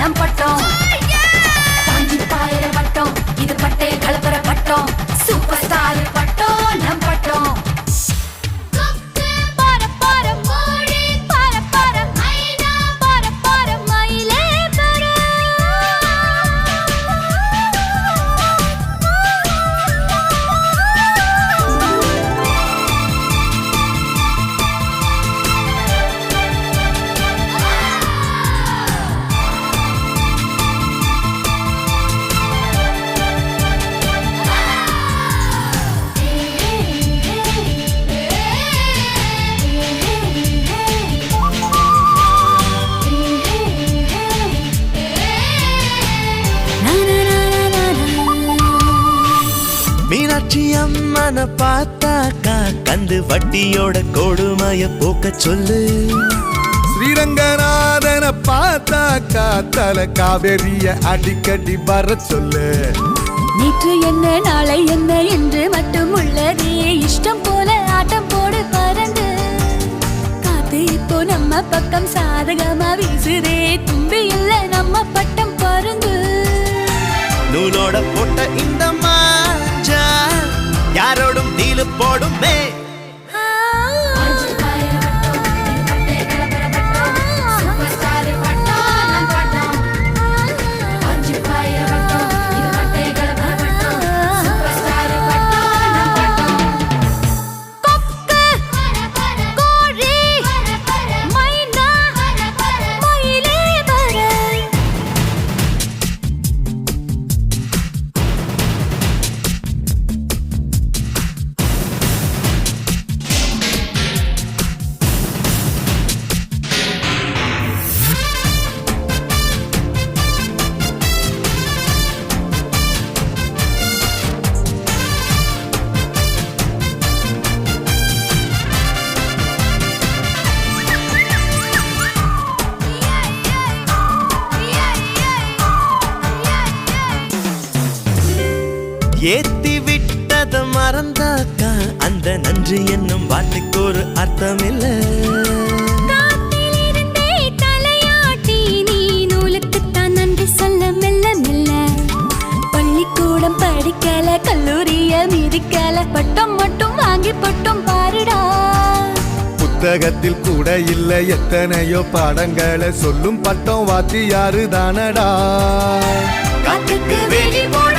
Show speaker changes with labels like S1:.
S1: நம் பட்டம் தாங்கி பாயிர பட்டம் இது பட்டை கலப்பர பட்டம் சூப்பர் ஸ்டார் பட்டம் நம் பட்டம்
S2: மீனாட்சி அம்மனை பார்த்தாக்கா கந்து வட்டியோட கொடுமைய போக்க சொல்லு
S3: ஸ்ரீரங்கநாதனை பார்த்தாக்கா தல காவேரிய அடிக்கடி வர சொல்லு
S1: நேற்று என்ன நாளை என்ன என்று மட்டும் உள்ளதே இஷ்டம் போல ஆட்டம் போடு பறந்து காத்து இப்போ நம்ம பக்கம் சாதகமா வீசுதே தும்பி இல்ல நம்ம பட்டம் பறந்து
S2: நூலோட போட்ட இந்த மாஞ்சா யாரோடும் தீலு போடுமே ஏத்தி விட்டத மறந்தாக்கா அந்த நன்றி என்னும் வார்த்தைக்கு ஒரு அர்த்தம் இல்ல
S1: தலையாட்டி நீ நூலுக்குத்தான் நன்றி சொல்ல மெல்ல மெல்ல பள்ளிக்கூடம் படிக்கல கல்லூரிய மிதிக்கல பட்டம் மட்டும் வாங்கி பட்டம் பாருடா
S3: புத்தகத்தில் கூட இல்ல எத்தனையோ பாடங்களை சொல்லும் பட்டம் வாத்தியாரு தானடா
S1: காத்துக்கு வெளி போட